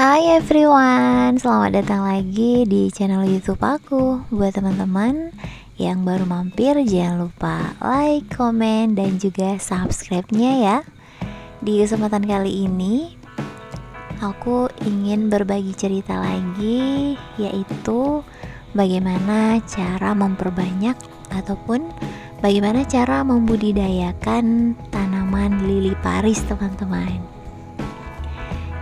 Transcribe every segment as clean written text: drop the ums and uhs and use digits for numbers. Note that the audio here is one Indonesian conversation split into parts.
Hai everyone, selamat datang lagi di channel YouTube aku. Buat teman-teman yang baru mampir, jangan lupa like, komen, dan juga subscribe-nya ya. Di kesempatan kali ini, aku ingin berbagi cerita lagi, yaitu bagaimana cara memperbanyak ataupun bagaimana cara membudidayakan tanaman lili Paris, teman-teman.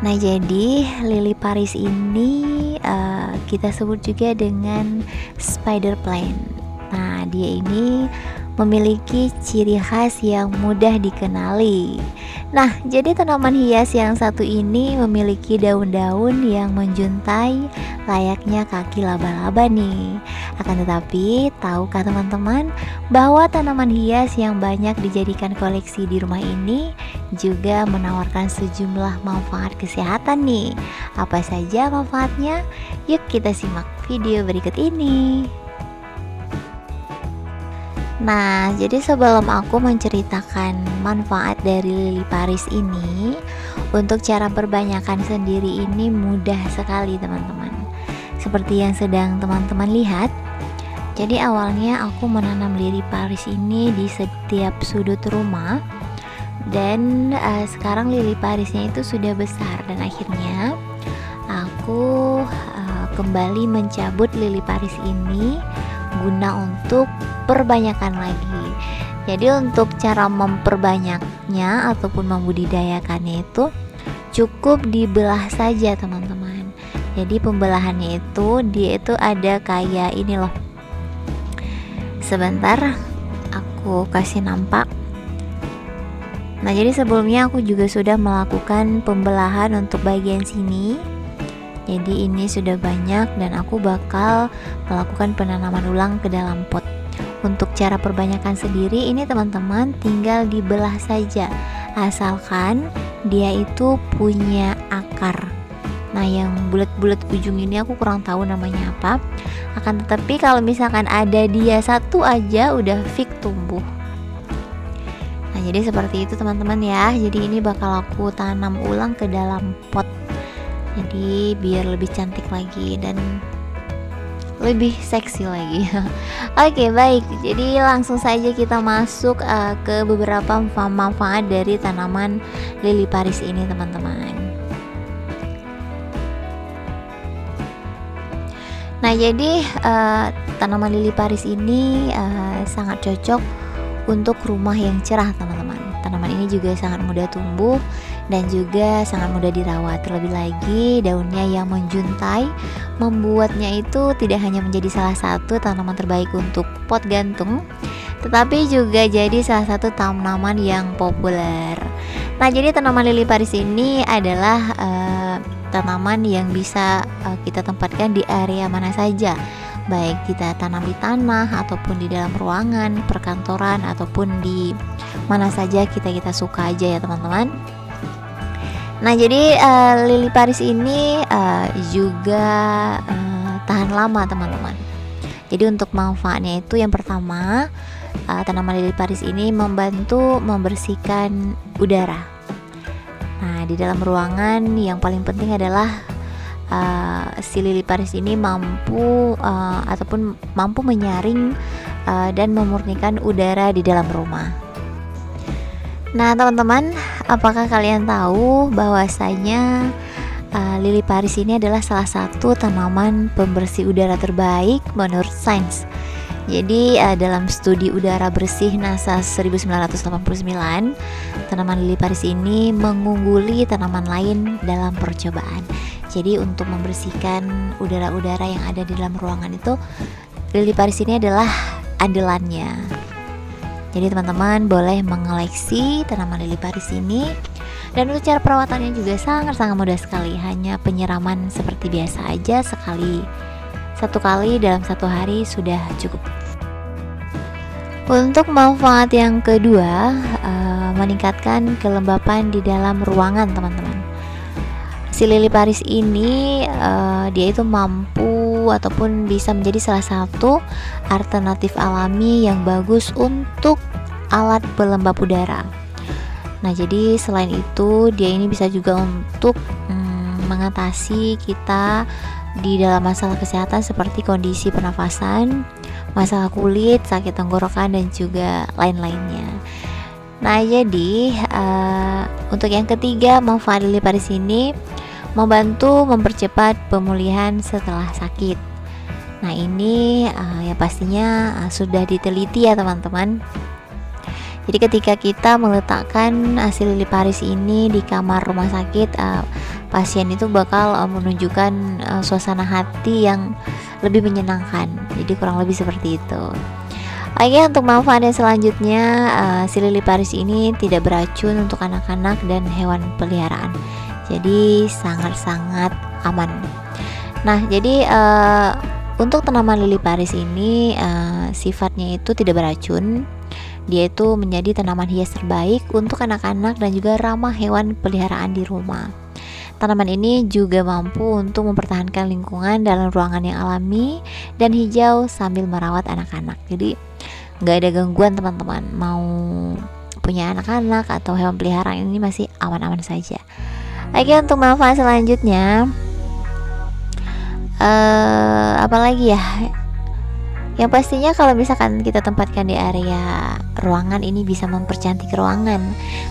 Nah, jadi lili Paris ini kita sebut juga dengan spider plant. Nah, dia ini memiliki ciri khas yang mudah dikenali. Nah, jadi tanaman hias yang satu ini memiliki daun-daun yang menjuntai layaknya kaki laba-laba nih. Akan tetapi, tahukah teman-teman bahwa tanaman hias yang banyak dijadikan koleksi di rumah ini juga menawarkan sejumlah manfaat kesehatan nih. Apa saja manfaatnya? Yuk kita simak video berikut ini. Nah, jadi sebelum aku menceritakan manfaat dari lili Paris ini, untuk cara perbanyakan sendiri ini mudah sekali teman-teman. Seperti yang sedang teman-teman lihat. Jadi awalnya aku menanam lili Paris ini di setiap sudut rumah. Dan sekarang lili Parisnya itu sudah besar, dan akhirnya aku kembali mencabut lili Paris ini guna untuk perbanyakan lagi. Jadi untuk cara memperbanyaknya ataupun membudidayakannya itu cukup dibelah saja teman-teman. Jadi pembelahannya itu dia itu ada kayak ini loh. Sebentar aku kasih nampak. Nah, jadi sebelumnya aku juga sudah melakukan pembelahan untuk bagian sini. Jadi ini sudah banyak dan aku bakal melakukan penanaman ulang ke dalam pot. Untuk cara perbanyakan sendiri ini teman-teman tinggal dibelah saja, asalkan dia itu punya akar. Nah, yang bulat-bulat ujung ini aku kurang tahu namanya apa. Akan tetapi kalau misalkan ada dia satu aja udah fix tumbuh. Nah, jadi seperti itu teman-teman ya. Jadi ini bakal aku tanam ulang ke dalam pot. Jadi biar lebih cantik lagi dan lebih seksi lagi. Oke, baik. Jadi langsung saja kita masuk ke beberapa manfaat dari tanaman lili Paris ini, teman-teman. Nah, jadi tanaman lili Paris ini sangat cocok untuk rumah yang cerah, teman-teman. Tanaman ini juga sangat mudah tumbuh dan juga sangat mudah dirawat. Terlebih lagi daunnya yang menjuntai membuatnya itu tidak hanya menjadi salah satu tanaman terbaik untuk pot gantung, tetapi juga jadi salah satu tanaman yang populer. Nah, jadi tanaman lili Paris ini adalah tanaman yang bisa kita tempatkan di area mana saja, baik kita tanam di tanah ataupun di dalam ruangan, perkantoran, ataupun di mana saja kita suka aja ya teman-teman. Nah, jadi lili Paris ini juga tahan lama teman-teman. Jadi untuk manfaatnya itu yang pertama, tanaman lili Paris ini membantu membersihkan udara. Nah, di dalam ruangan yang paling penting adalah si lili Paris ini mampu menyaring dan memurnikan udara di dalam rumah. Nah, teman-teman, apakah kalian tahu bahwasanya lili Paris ini adalah salah satu tanaman pembersih udara terbaik menurut sains? Jadi dalam studi udara bersih NASA 1989, tanaman lili Paris ini mengungguli tanaman lain dalam percobaan. Jadi untuk membersihkan udara-udara yang ada di dalam ruangan itu, lili Paris ini adalah andalannya. Jadi teman-teman boleh mengoleksi tanaman lili Paris ini. Dan untuk cara perawatannya juga sangat-sangat mudah sekali. Hanya penyiraman seperti biasa aja satu kali dalam satu hari sudah cukup. Untuk manfaat yang kedua, meningkatkan kelembapan di dalam ruangan, teman-teman. Si lili Paris ini dia itu mampu ataupun bisa menjadi salah satu alternatif alami yang bagus untuk alat pelembab udara. Nah, jadi selain itu dia ini bisa juga untuk mengatasi kita di dalam masalah kesehatan seperti kondisi pernafasan, masalah kulit, sakit tenggorokan, dan juga lain-lainnya. Nah, jadi untuk yang ketiga, manfaat lili paris ini membantu mempercepat pemulihan setelah sakit. Nah, ini ya pastinya sudah diteliti ya teman-teman. Jadi ketika kita meletakkan hasil lili paris ini di kamar rumah sakit, pasien itu bakal menunjukkan suasana hati yang lebih menyenangkan. Jadi kurang lebih seperti itu. Oke, untuk manfaat yang selanjutnya, si lili paris ini tidak beracun untuk anak-anak dan hewan peliharaan. Jadi sangat-sangat aman. Nah, jadi untuk tanaman lili paris ini sifatnya itu tidak beracun. Dia itu menjadi tanaman hias terbaik untuk anak-anak dan juga ramah hewan peliharaan di rumah. Tanaman ini juga mampu untuk mempertahankan lingkungan dalam ruangan yang alami dan hijau sambil merawat anak-anak. Jadi nggak ada gangguan teman-teman. Mau punya anak-anak atau hewan peliharaan ini masih aman-aman saja. Oke, untuk manfaat selanjutnya, apalagi ya? Yang pastinya kalau misalkan kita tempatkan di area ruangan, ini bisa mempercantik ruangan.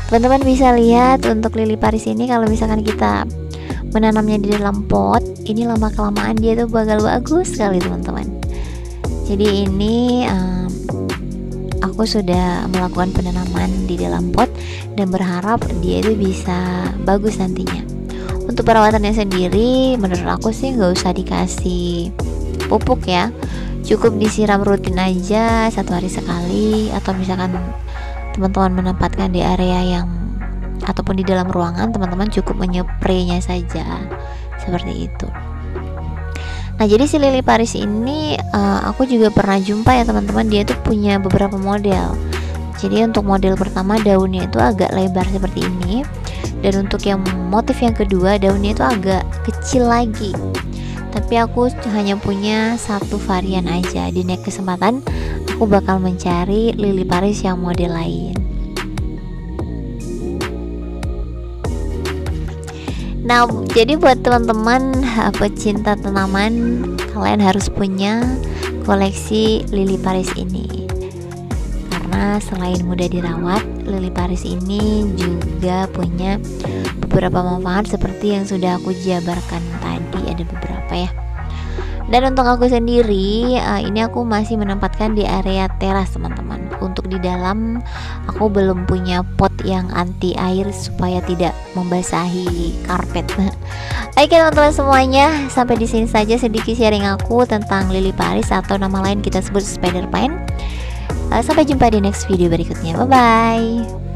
Teman-teman bisa lihat untuk lili paris ini, kalau misalkan kita menanamnya di dalam pot, ini lama kelamaan dia tuh bakal bagus sekali teman-teman. Jadi ini aku sudah melakukan penanaman di dalam pot dan berharap dia itu bisa bagus nantinya. Untuk perawatannya sendiri, menurut aku sih nggak usah dikasih pupuk ya, cukup disiram rutin aja 1 hari sekali, atau misalkan teman-teman menempatkan di area yang ataupun di dalam ruangan, teman-teman cukup menypraynya saja seperti itu. Nah, jadi si lili paris ini aku juga pernah jumpa ya teman-teman, dia tuh punya beberapa model. Jadi untuk model pertama daunnya itu agak lebar seperti ini, dan untuk yang motif yang kedua daunnya itu agak kecil lagi. Tapi aku hanya punya 1 varian aja. Di next kesempatan aku bakal mencari lili paris yang model lain. Nah, jadi buat teman-teman pecinta tanaman, kalian harus punya koleksi lili paris ini. Karena selain mudah dirawat, lili paris ini juga punya beberapa manfaat seperti yang sudah aku jabarkan tadi, ada beberapa ya. Dan untuk aku sendiri, ini aku masih menempatkan di area teras teman-teman. Untuk di dalam aku belum punya pot yang anti air supaya tidak membasahi karpet. Oke teman-teman semuanya, sampai di sini saja sedikit sharing aku tentang lili paris atau nama lain kita sebut spider pine. Sampai jumpa di next video berikutnya. Bye bye.